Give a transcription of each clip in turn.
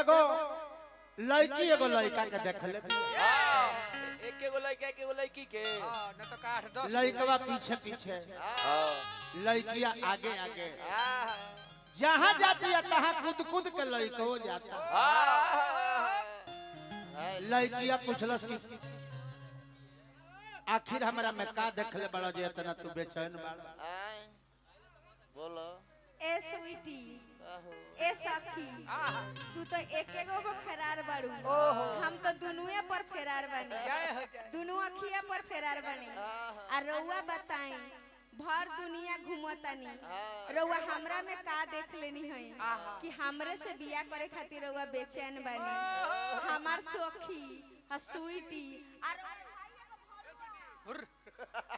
एगो लड़की एगो लड़का के देख ले एक एगो लड़का एक एगो लड़की के न तो 8-10 लड़कवा पीछे पीछे लड़कियां आगे आगे हाँ जहाँ जाती है तहाँ कूद कूद के लड़को जाता लड़कियां पूछलस कि आखिर हमरा में का देख ले बड़ा जे इतना तू बेचैन बाड़ा बोलो ए स्वीटी ए सखी तू तो एक एगो को फेरार बाड़ू हम तो दुनुए पर फेरार बने दुनु अखिया पर फेरार बने आ रउआ बताई भर दुनिया घूमतानी रउआ हमरा में का देख लेनी है कि हमरे से बिया करे खातिर रउआ बेचैन बने हमार सखी आ स्वीटी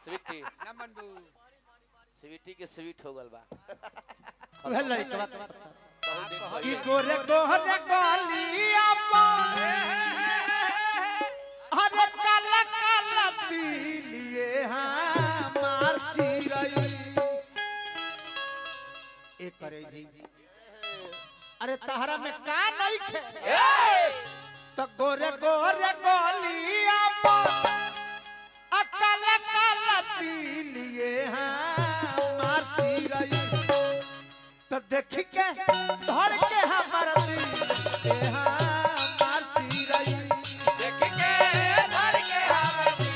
स्वीटी ना मनबू स्वीटी के स्वीट हो गल बा वह लड़कवा बहुत दिन कि पहले गोरे गोरे गलिया पर हरे काला काला पीलिए हमार चिरई ए करे जी अरे तहरा में का नहीं खे तो गोरे गोरे गलिया पर काला काला पीलिए हमार चिरई तो देख के धड़ के हमार दिल ए हमार चिरई देख के धर के हम जी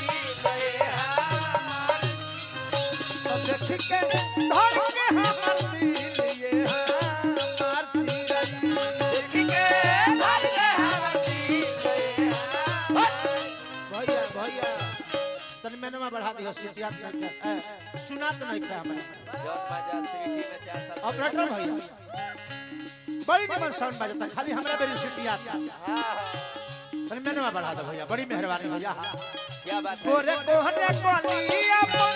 हमार तो देख के धड़ के हमार दिल ये हमार चिरई देख के धर के हम जी भैया भैया तन मैंने बढ़ा दिया सिटियात नहीं के सुना तो नहीं के हमें जॉन बाजा स्वीटी में 4 साल ऑपरेटर भैया बड़ी निमन साउंड बजता खाली हमरा बेरी सिटियात तन मैंने बढ़ा दो भैया बड़ी मेहरबानी भैया क्या बात है गोरे गोरे गलिया पर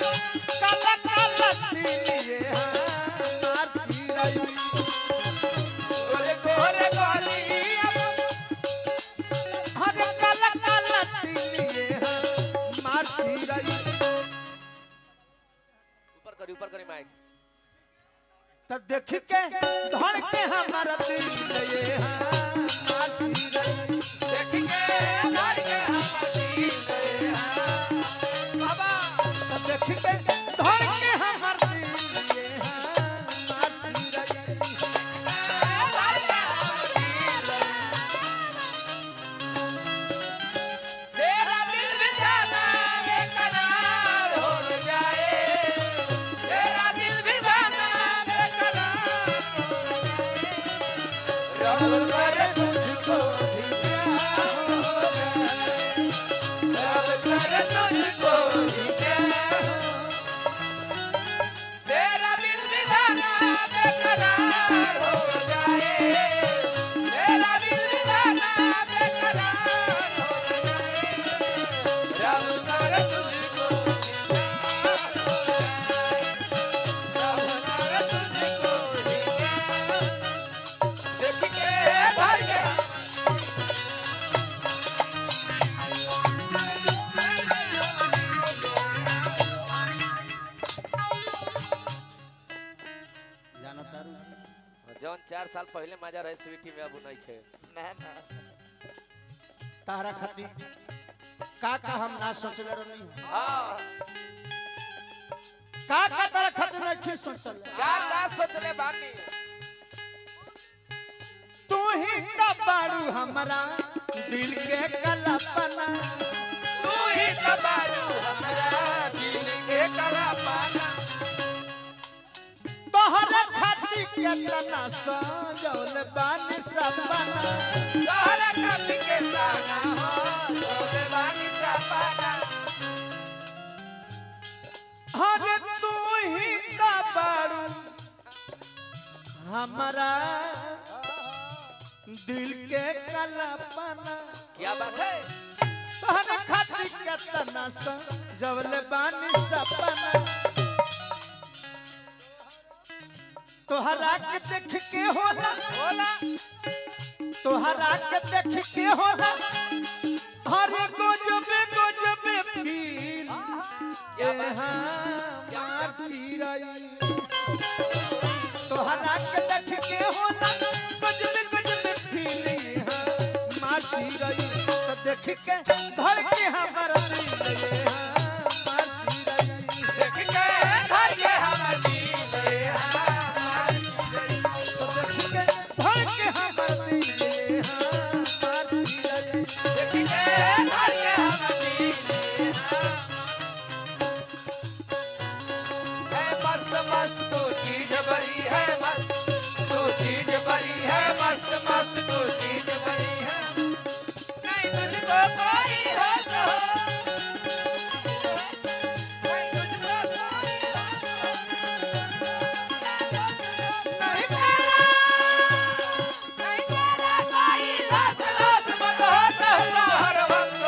काला काला पीलिए हमार चिरई गोरे गोरे गलिया पर हरे काला काला पीलिए हमार चिरई ऊपर करी माइक त देख के धड़ के हमार दिल ये हमार चिरई देख के धर के हम जी बाबा त देख के धड़ के हमार दिल ये हमार चिरई तेरा दिल बिठाना बेकरार हो जाए तेरा दिल बिठाना बेकरार हो जाए रब करे तुझको भी प्यार हो जाए रब करे तुझको भी प्यार हो तेरा दिल बिठाना बेकरार हो जाए तेरा दिल बिठाना बेकरार हो जाए रब करे तुझको रब करे तुझको देख के भर के जानो तारू जौन 4 साल पहले मजा रहे स्वीटी में अब नहीं खे ना ना तारा खातिर का हम ना सोचले रहनी हाँ का तारा खातिर नहीं सोचले क्या सोचले बानी तू ही तो बाड़ू हमरा दिल के कल्पना तू ही सबारू हमरा दिल के कला पाना तोहरा खातिर केतना सजौल बानी सपना तोहरा कल के ताना हो तोरे बानी सपना हरे तू ही तो बाड़ू हमरा दिल के कल्पना क्या बात है तोहरा खातिर केतना सजौल बानी सपना तोहरा के देख के होला बोला तोहरा के देख के होला हरे गोजबे फील क्या बात है हमार चिरई तोहरा के देख के होला गजब गजब फील चिरई तो देख के धड़ के हमर दिल ये हमार चिरई देख के धर के हमर दिल ये हमार चिरई तो देख के धड़ के हमर दिल ये हमार चिरई देख के धर के हमर दिल ये है मस्त मस्त तो चीज बड़ी है मस्त तो चीज बड़ी है मस्त मस्त तो चीज बड़ी है नहीं तुझको कोई हो तो नहीं तुझको कोई हो नहीं तेरा कोई रस रस मत होता हर वक्त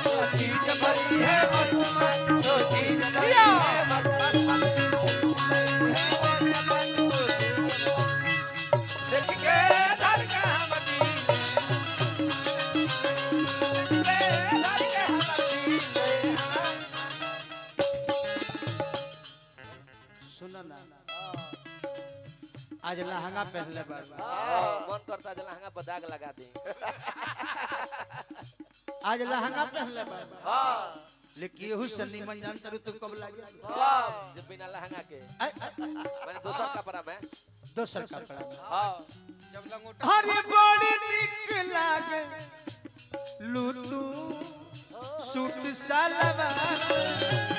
तो चीज बड़ी है मस्त मस्त तो चीज बड़ी है मस्त मस्त देख के धर के हमर दिल धर के हमर दिल सुन ना आज लहंगा पहनले बाबा मन करता जला हंगा पर दाग लगा दे आज लहंगा पहनले बाबा हां लेकिन यहू से निमन जान तरु तू कब लागे जब बिना लहंगा के आय, आय, मैंने दूसरा कपड़ा में दोसर कपड़ा में हां जब लंगोटा हरे बड़ी निक लागे लूटू सूट सलवार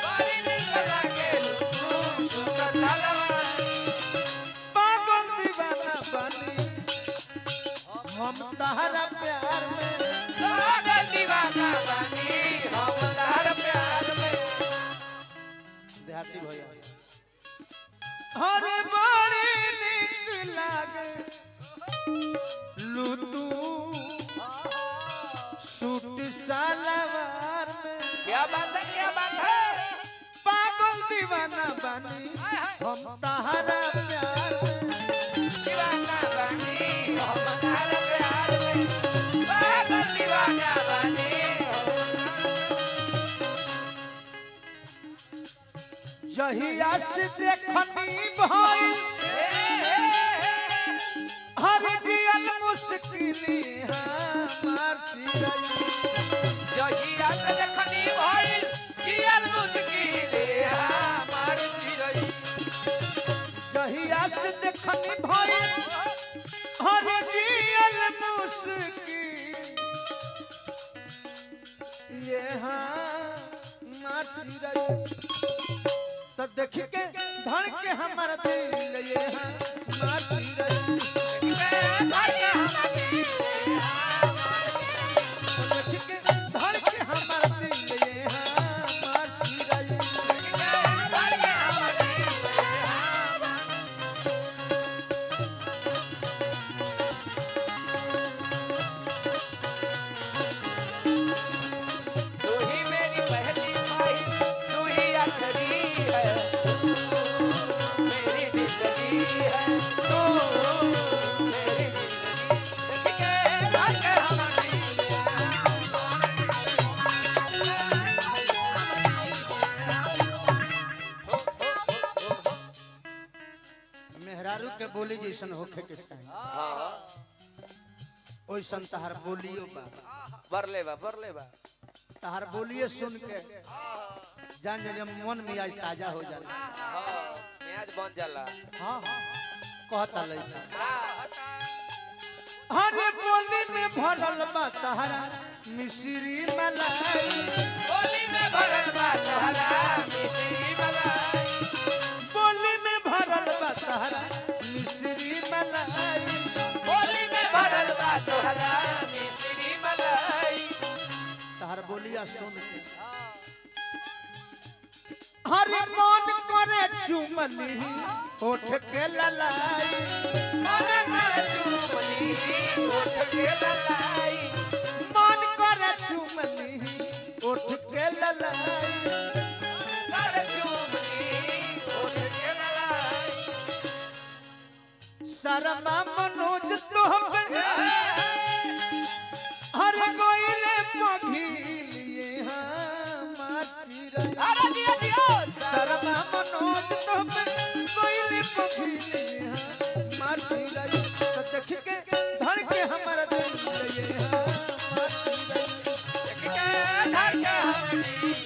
बारी निकला के तू सुंदर चलवा पागल दीवाना बनी हम तहरा प्यार में पागल दीवाना बनी हम तार प्यार में देहाती भैया हरे बड़ी निक लागे लूटू सूट सलवार में क्या बात है क्या बात है पागल दीवाना बनी हम तहरा प्यार में दीवाना बनी हम तार प्यार में पागल दीवाना बनी जहिया से देखनी भाई हर दियल मुश्किली हमार चिरई जहिया से देखनी भइल जियल मुश्किल हमार चिरई जहिया से देखनी भाई हर दियल मुश्किल ये हमार चिरई तो देख के धड़ के हमर दिल ये हमार चिरई धर के हमर दिल देख के धड़ के हमर दिल ये हमार चिरई धर के हमर दिल तू ही मेरी पहली माई तू ही आखिरी है मेरी जिंदगी है तू मेरी जिंदगी देख के धर के हमर मेहरारू के बोली जैसन होखे के चाहिए ओइसन तहार बोलियो बा बरले बा तहार बोलिए सुन के जान जब मन में आज ताजा हो जाला प्याज बन जाला हाँ कहता लइका हर बोली में भरल बा तहरा मिश्री मलाई बोली में भरल बा तहरा मिश्री मलाई बोली में भरल बा तहरा मिश्री मलाई बोली में भरल बा तहरा मिश्री मलाई तहर बोलिया सुन के हर मन करे चुमली होठ के ललाई मन कर चुमली उठ के ललाई मन करे चुमली होठ के ललाई कर चुमली उठ के ललाई शर्मा मनोज तोहबे हर गोइले पघिलिए हमार चिरई अरे दिया दिया शर्मा मनोज तोहबे गोइले पघिलिए हमार चिरई तो देख के धड़ के हमर दिल ये हमार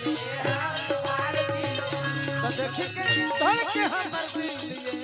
तो देखी के धड़के हमर दिल ये